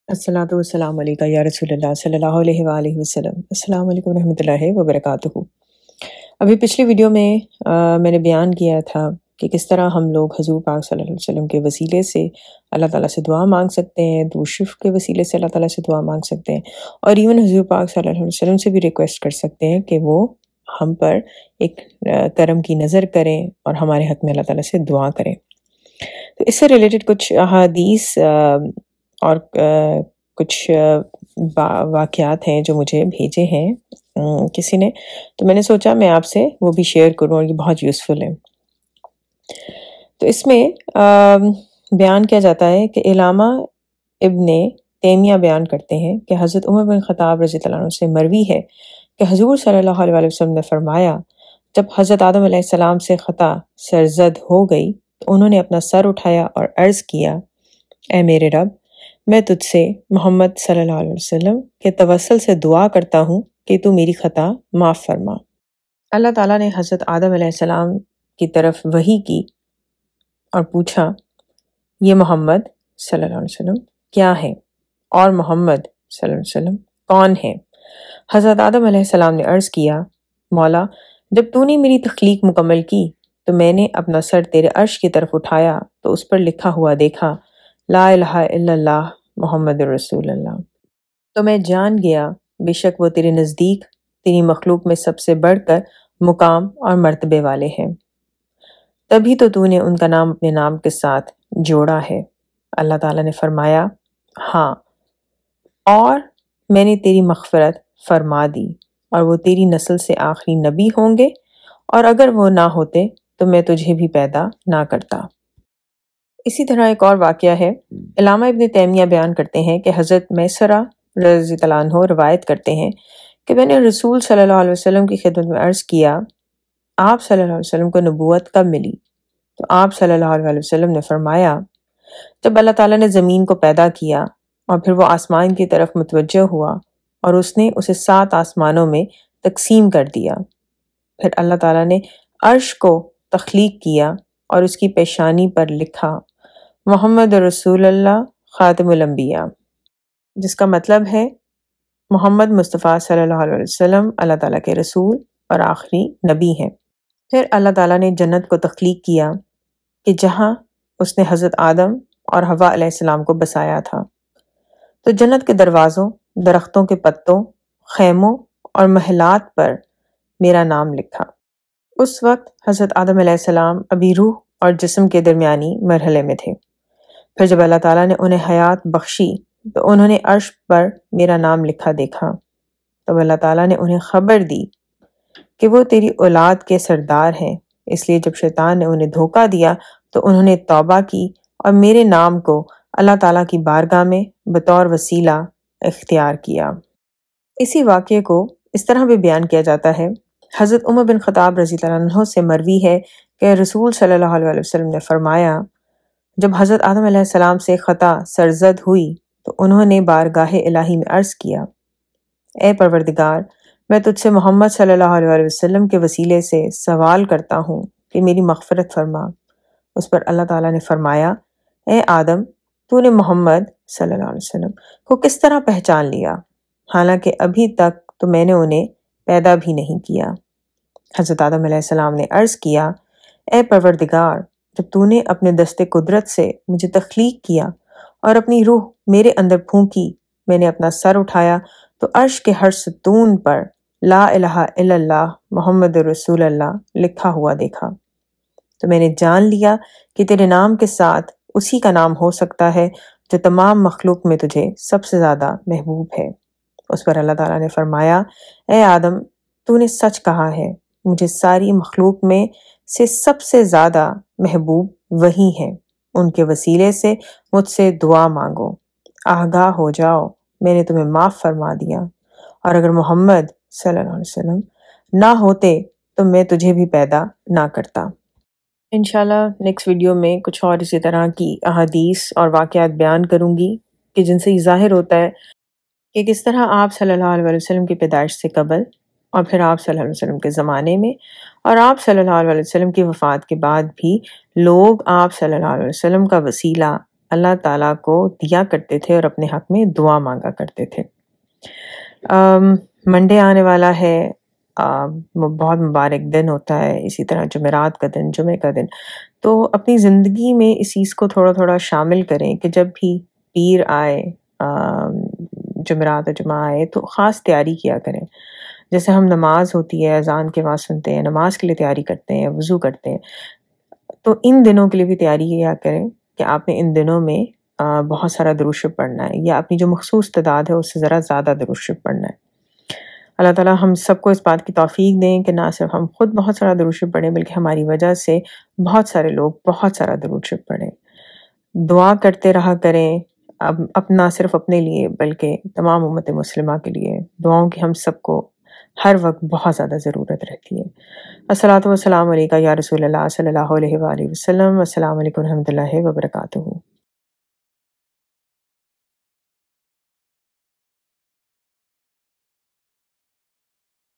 الصلاۃ والسلام علیکہ یا رسول اللہ صلی اللہ علیہ وآلہ وسلم۔ السلام علیکم ورحمۃ اللہ وبرکاتہ۔ ابھی پچھلی ویڈیو میں میں نے بیان کیا تھا کہ کس طرح ہم لوگ حضور پاک صلی اللہ علیہ وسلم کے وسیلے سے اللہ تعالیٰ سے دعا مانگ سکتے ہیں، درود شریف کے وسیلے سے اللہ تعالیٰ سے دعا مانگ سکتے ہیں، اور ایون حضور پاک صلی اللہ علیہ وسلم سے بھی ریکویسٹ کر سکتے ہیں کہ وہ ہم پر ایک کرم کی نظر کریں اور ہمارے حق میں اللہ تعالیٰ سے دعا کریں۔ تو اس سے ریلیٹڈ کچھ احادیث اور کچھ واقعات ہیں جو مجھے بھیجے ہیں کسی نے، تو میں نے سوچا میں آپ سے وہ بھی شیئر کروں، اور یہ بہت یوزفل ہے۔ تو اس میں بیان کیا جاتا ہے کہ علامہ ابن تیمیہ بیان کرتے ہیں کہ حضرت عمر بن خطاب رضی اللہ عنہ سے مروی ہے کہ حضور صلی اللہ علیہ وسلم نے فرمایا، جب حضرت آدم علیہ السلام سے خطا سرزد ہو گئی تو انہوں نے اپنا سر اٹھایا اور عرض کیا، اے میرے رب، میں تجھ سے محمد صلی اللہ علیہ وسلم کے توسل سے دعا کرتا ہوں کہ تو میری خطا معاف فرما۔ اللہ تعالیٰ نے حضرت آدم علیہ السلام کی طرف وحی کی اور پوچھا، یہ محمد صلی اللہ علیہ وسلم کیا ہے اور محمد صلی اللہ علیہ وسلم کون ہے؟ حضرت آدم علیہ السلام نے عرض کیا، مولا، جب تو نے میری تخلیق مکمل کی تو میں نے اپنا سر تیرے عرش کی طرف اٹھایا تو اس پر لکھا ہوا دیکھا، لا الہ الا اللہ محمد رسول اللہ۔ تو میں جان گیا بے شک وہ تیرے نزدیک تیری مخلوق میں سب سے بڑھ کر مقام اور مرتبے والے ہیں، تبھی تو نے ان کا نام اپنے نام کے ساتھ جوڑا ہے۔ اللہ تعالیٰ نے فرمایا، ہاں، اور میں نے تیری مغفرت فرما دی، اور وہ تیری نسل سے آخری نبی ہوں گے، اور اگر وہ نہ ہوتے تو میں تجھے بھی پیدا نہ کرتا۔ اسی طرح ایک اور واقعہ ہے، علامہ ابن تیمیہ بیان کرتے ہیں کہ حضرت میسرہ رضی اللہ عنہ روایت کرتے ہیں کہ میں نے رسول صلی اللہ علیہ وسلم کی خدمت میں عرض کیا، آپ صلی اللہ علیہ وسلم کو نبوت کب ملی؟ تو آپ صلی اللہ علیہ وسلم نے فرمایا، جب اللہ تعالیٰ نے زمین کو پیدا کیا اور پھر وہ آسمان کی طرف متوجہ ہوا اور اس نے اسے 7 آسمانوں میں تقسیم کر دیا، پھر اللہ تعالیٰ نے عرش کو تخلیق کیا اور اس کی پیشانی پر لکھا، محمد رسول اللہ خاتم الانبیاء، جس کا مطلب ہے محمد مصطفیٰ صلی اللہ علیہ وسلم اللہ تعالیٰ کے رسول اور آخری نبی ہیں۔ پھر اللہ تعالیٰ نے جنت کو تخلیق کیا کہ جہاں اس نے حضرت آدم اور حوا علیہ السلام کو بسایا تھا، تو جنت کے دروازوں، درختوں کے پتوں، خیموں اور محلات پر میرا نام لکھا۔ اس وقت حضرت آدم علیہ السلام ابھی روح اور جسم کے درمیانی مرحلے میں تھے۔ پھر جب اللہ تعالیٰ نے انہیں حیات بخشی تو انہوں نے عرش پر میرا نام لکھا دیکھا، تب اللہ تعالیٰ نے انہیں خبر دی کہ وہ تیری اولاد کے سردار ہیں، اس لیے جب شیطان نے انہیں دھوکہ دیا تو انہوں نے توبہ کی اور میرے نام کو اللہ تعالیٰ کی بارگاہ میں بطور وسیلہ اختیار کیا۔ اسی واقعے کو اس طرح بھی بیان کیا جاتا ہے، حضرت عمر بن خطاب رضی اللہ عنہ سے مروی ہے کہ رسول صلی اللہ علیہ وسلم نے فرمایا، جب حضرت آدم علیہ السلام سے خطا سرزد ہوئی تو انہوں نے بارگاہ الہی میں عرض کیا، اے پروردگار، میں تجھ سے محمد صلی اللہ علیہ وسلم کے وسیلے سے سوال کرتا ہوں کہ میری مغفرت فرما۔ اس پر اللہ تعالیٰ نے فرمایا، اے آدم، تو نے محمد صلی اللہ علیہ وسلم کو کس طرح پہچان لیا، حالانکہ ابھی تک تو میں نے انہیں پیدا بھی نہیں کیا۔ حضرت آدم علیہ السلام نے عرض کیا، اے پروردگار، جب تو نے اپنے دست قدرت سے مجھے تخلیق کیا اور اپنی روح میرے اندر پھونکی، میں نے اپنا سر اٹھایا تو عرش کے ہر ستون پر لا الہ الا اللہ محمد رسول اللہ لکھا ہوا دیکھا، تو میں نے جان لیا کہ تیرے نام کے ساتھ اسی کا نام ہو سکتا ہے جو تمام مخلوق میں تجھے سب سے زیادہ محبوب ہے۔ اس پر اللہ تعالیٰ نے فرمایا، اے آدم، تو نے سچ کہا ہے، مجھے ساری مخلوق میں سے سب سے زیادہ محبوب وہی ہیں، ان کے وسیلے سے مجھ سے دعا مانگو، آگاہ ہو جاؤ، میں نے تمہیں معاف فرما دیا، اور اگر محمد صلی اللہ علیہ وسلم نہ ہوتے تو میں تجھے بھی پیدا نہ کرتا۔ انشاءاللہ نیکسٹ ویڈیو میں کچھ اور اسی طرح کی احادیث اور واقعات بیان کروں گی کہ جن سے یہ ظاہر ہوتا ہے کہ کس طرح آپ صلی اللہ علیہ وسلم کی پیدائش سے قبل اور پھر آپ صلی اللہ علیہ وسلم کے زمانے میں اور آپ صلی اللہ علیہ وسلم کی وفات کے بعد بھی لوگ آپ صلی اللہ علیہ وسلم کا وسیلہ اللہ تعالیٰ کو دیا کرتے تھے اور اپنے حق میں دعا مانگا کرتے تھے۔ منڈے آنے والا ہے، بہت مبارک دن ہوتا ہے، اسی طرح جمعرات کا دن، جمعے کا دن، تو اپنی زندگی میں اس چیز کو تھوڑا تھوڑا شامل کریں کہ جب بھی پیر آئے، جمعرات اور جمعہ آئے تو خاص تیاری کیا کریں۔ جیسے ہم نماز ہوتی ہے، اذان کے بعد سنتے ہیں، نماز کے لیے تیاری کرتے ہیں، وضو کرتے ہیں، تو ان دنوں کے لیے بھی تیاری کیا کریں کہ آپ نے ان دنوں میں بہت سارا درود شریف پڑھنا ہے، یا اپنی جو مخصوص تعداد ہے اس سے ذرا زیادہ درود شریف پڑھنا ہے۔ اللہ تعالیٰ ہم سب کو اس بات کی توفیق دیں کہ نہ صرف ہم خود بہت سارا درود شریف پڑھیں بلکہ ہماری وجہ سے بہت سارے لوگ بہت سارا درود شریف پڑھیں۔ دعا کرتے رہا کریں، اپنا صرف اپنے لیے بلکہ تمام امت مسلمہ کے لیے دعاؤں کی ہم سب کو ہر وقت بہت زیادہ ضرورت رہتی ہے۔ الصلاۃ والسلام علیکہ یا رسول اللہ صلی اللہ علیہ وآلہ وسلم۔ السلام علیکم ورحمۃ اللہ وبرکاتہ۔